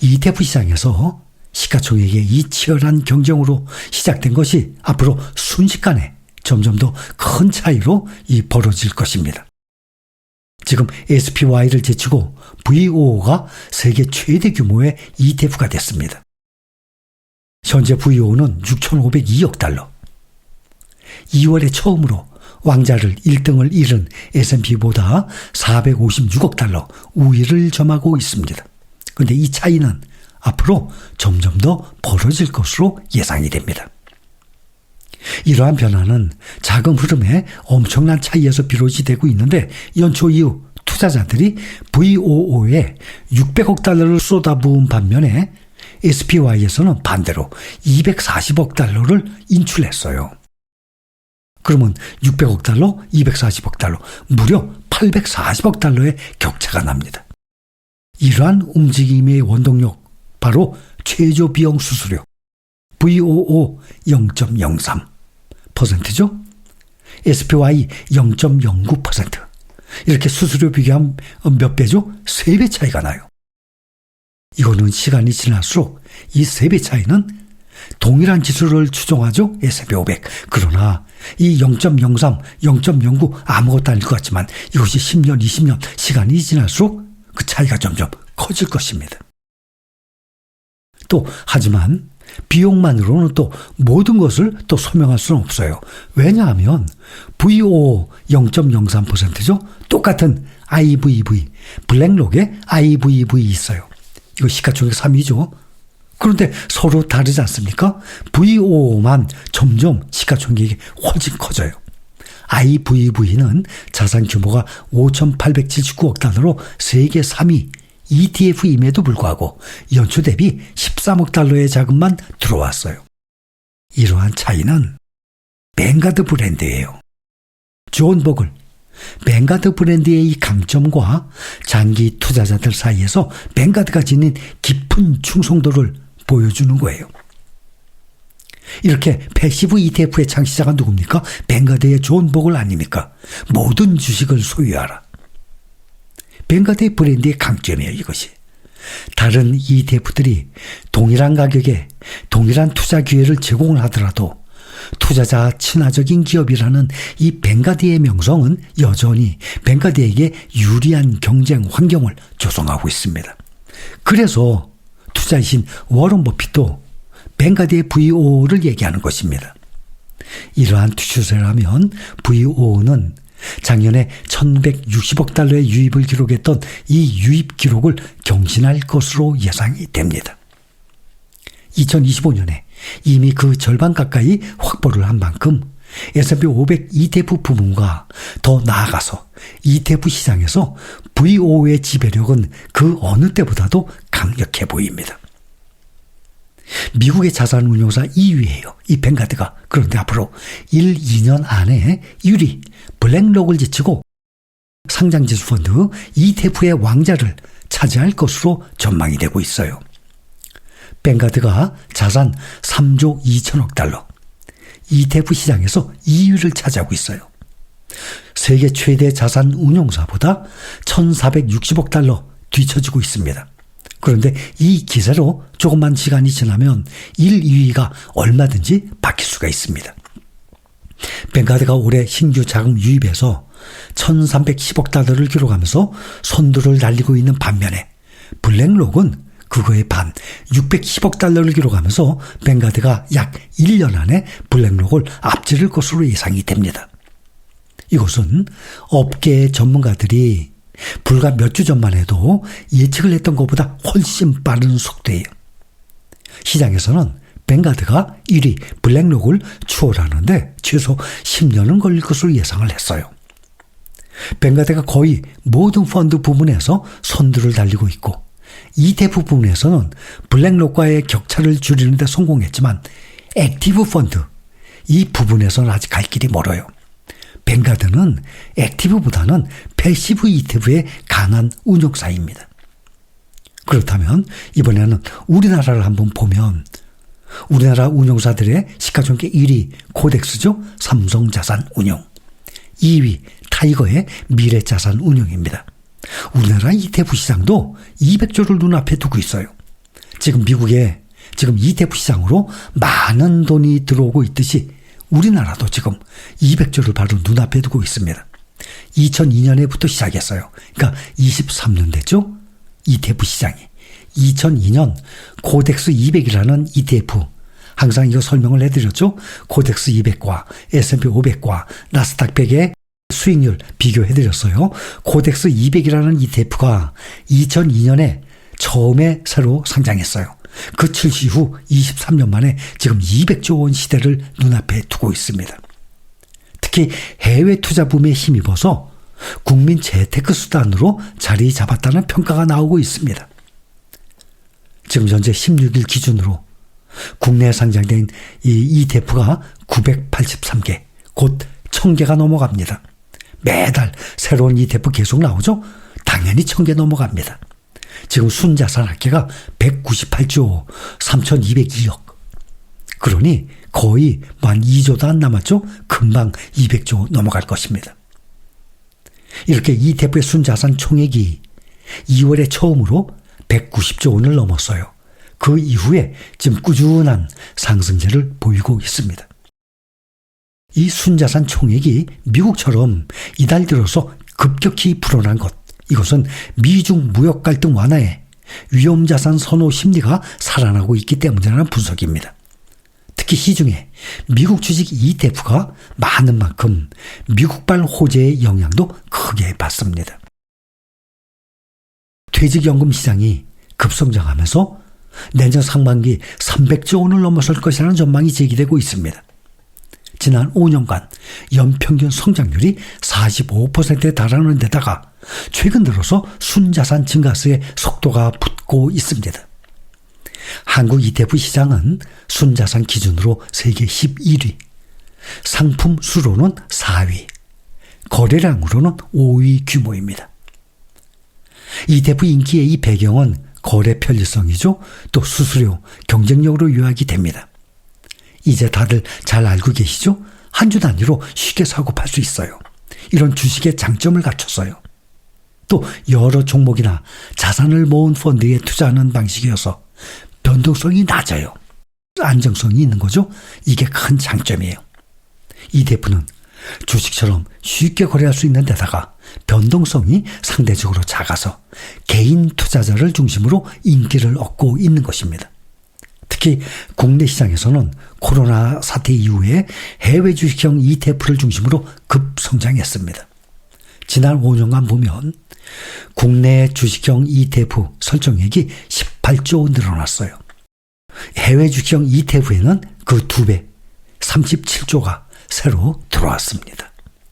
ETF 시장에서 시가총액의 이 치열한 경쟁으로 시작된 것이 앞으로 순식간에 점점 더 큰 차이로 벌어질 것입니다. 지금 SPY를 제치고 VOO가 세계 최대 규모의 ETF가 됐습니다. 현재 VOO는 6,502억 달러. 2월에 처음으로 왕자를 1등을 잃은 S&P보다 456억 달러 우위를 점하고 있습니다. 그런데 이 차이는 앞으로 점점 더 벌어질 것으로 예상이 됩니다. 이러한 변화는 자금 흐름에 엄청난 차이에서 비롯이 되고 있는데 연초 이후 투자자들이 VOO에 600억 달러를 쏟아부은 반면에 SPY에서는 반대로 240억 달러를 인출했어요. 그러면 600억 달러, 240억 달러, 무려 840억 달러의 격차가 납니다. 이러한 움직임의 원동력, 바로 최저 비용 수수료, VOO 0.03%죠. SPY 0.09%. 이렇게 수수료 비교하면 몇 배죠? 3배 차이가 나요. 이거는 시간이 지날수록 이 3배 차이는 동일한 지수를 추정하죠. S&P 500. 그러나 이 0.03, 0.09 아무것도 아닐 것 같지만 이것이 10년, 20년 시간이 지날수록 그 차이가 점점 커질 것입니다. 또 하지만 비용만으로는 또 모든 것을 또 소명할 수는 없어요. 왜냐하면 VOO 0.03%죠. 똑같은 IVV, 블랙록에 IVV 있어요. 이거 시가총액 3위죠. 그런데 서로 다르지 않습니까? VOO만 점점 시가총액이 훨씬 커져요. IVV는 자산 규모가 5,879억 달러로 세계 3위 ETF임에도 불구하고 연초 대비 13억 달러의 자금만 들어왔어요. 이러한 차이는 뱅가드 브랜드예요. 존 보글, 뱅가드 브랜드의 이 강점과 장기 투자자들 사이에서 뱅가드가 지닌 깊은 충성도를 보여주는 거예요. 이렇게 패시브 ETF의 창시자가 누굽니까? 뱅가드의 존 보글 아닙니까? 모든 주식을 소유하라. 뱅가드의 브랜드의 강점이에요, 이것이. 다른 ETF들이 동일한 가격에 동일한 투자 기회를 제공을 하더라도 투자자 친화적인 기업이라는 이 뱅가드의 명성은 여전히 뱅가드에게 유리한 경쟁 환경을 조성하고 있습니다. 그래서 투자이신 워런 버핏도 뱅가드의 VOO를 얘기하는 것입니다. 이러한 추세라면 VOO는 작년에 1,160억 달러의 유입을 기록했던 이 유입 기록을 경신할 것으로 예상이 됩니다. 2025년에 이미 그 절반 가까이 확보를 한 만큼 S&P 500 ETF 부문과 더 나아가서 ETF 시장에서 VOO의 지배력은 그 어느 때보다도 강력해 보입니다. 미국의 자산운용사 2위예요. 이 뱅가드가. 그런데 앞으로 1, 2년 안에 1위 블랙록을 제치고 상장지수 펀드 ETF의 왕자를 차지할 것으로 전망이 되고 있어요. 뱅가드가 자산 3조 2천억 달러, ETF 시장에서 2위를 차지하고 있어요. 세계 최대 자산 운용사보다 1,460억 달러 뒤처지고 있습니다. 그런데 이 기세로 조금만 시간이 지나면 1, 2위가 얼마든지 바뀔 수가 있습니다. 뱅가드가 올해 신규 자금 유입에서 1,310억 달러를 기록하면서 선두를 달리고 있는 반면에 블랙록은 그거의 반 610억 달러를 기록하면서 뱅가드가 약 1년 안에 블랙록을 앞지를 것으로 예상이 됩니다. 이것은 업계의 전문가들이 불과 몇 주 전만 해도 예측을 했던 것보다 훨씬 빠른 속도예요. 시장에서는 뱅가드가 1위 블랙록을 추월하는데 최소 10년은 걸릴 것으로 예상을 했어요. 뱅가드가 거의 모든 펀드 부문에서 선두를 달리고 있고 ETF 부문에서는 블랙록과의 격차를 줄이는 데 성공했지만 액티브 펀드, 이 부분에서는 아직 갈 길이 멀어요. 뱅가드는 액티브보다는 패시브 ETF의 강한 운용사입니다. 그렇다면 이번에는 우리나라를 한번 보면 우리나라 운용사들의 시가총액 1위 코덱스죠. 삼성자산운용. 2위 타이거의 미래자산운용입니다. 우리나라 ETF 시장도 200조를 눈앞에 두고 있어요. 지금 미국에 지금 ETF 시장으로 많은 돈이 들어오고 있듯이 우리나라도 지금 200조를 바로 눈앞에 두고 있습니다. 2002년에부터 시작했어요. 그러니까 23년 됐죠? ETF 시장이. 2002년 코덱스 200이라는 ETF, 항상 이거 설명을 해드렸죠? 코덱스 200과 S&P 500과 나스닥 100의 수익률 비교해드렸어요. 코덱스 200이라는 ETF가 2002년에 처음에 새로 상장했어요. 그 출시 후 23년 만에 지금 200조 원 시대를 눈앞에 두고 있습니다. 특히 해외 투자 붐에 힘입어서 국민 재테크 수단으로 자리 잡았다는 평가가 나오고 있습니다. 지금 현재 16일 기준으로 국내에 상장된 이 ETF가 983개, 곧 1000개가 넘어갑니다. 매달 새로운 ETF 계속 나오죠? 당연히 1000개 넘어갑니다. 지금 순자산 합계가 198조 3202억. 그러니 거의 만 2조도 안 남았죠? 금방 200조 넘어갈 것입니다. 이렇게 ETF의 순자산 총액이 2월에 처음으로 190조 원을 넘었어요. 그 이후에 지금 꾸준한 상승세를 보이고 있습니다. 이 순자산 총액이 미국처럼 이달 들어서 급격히 불어난 것, 이것은 미중 무역 갈등 완화에 위험자산 선호 심리가 살아나고 있기 때문이라는 분석입니다. 특히 시중에 미국 주식 ETF가 많은 만큼 미국발 호재의 영향도 크게 받습니다. 퇴직연금 시장이 급성장하면서 내년 상반기 300조 원을 넘어설 것이라는 전망이 제기되고 있습니다. 지난 5년간 연평균 성장률이 45%에 달하는 데다가 최근 들어서 순자산 증가세의 속도가 붙고 있습니다. 한국 ETF 시장은 순자산 기준으로 세계 11위, 상품 수로는 4위, 거래량으로는 5위 규모입니다. ETF 인기의 이 배경은 거래 편리성이죠. 또 수수료, 경쟁력으로 요약이 됩니다. 이제 다들 잘 알고 계시죠? 한 주 단위로 쉽게 사고 팔 수 있어요. 이런 주식의 장점을 갖췄어요. 또 여러 종목이나 자산을 모은 펀드에 투자하는 방식이어서 변동성이 낮아요. 안정성이 있는 거죠. 이게 큰 장점이에요. ETF는 주식처럼 쉽게 거래할 수 있는 데다가 변동성이 상대적으로 작아서 개인 투자자를 중심으로 인기를 얻고 있는 것입니다. 특히 국내 시장에서는 코로나 사태 이후에 해외 주식형 ETF를 중심으로 급성장했습니다. 지난 5년간 보면 국내 주식형 ETF 설정액이 18조 늘어났어요. 해외 주식형 ETF에는 그 2배, 37조가 새로 들어왔습니다.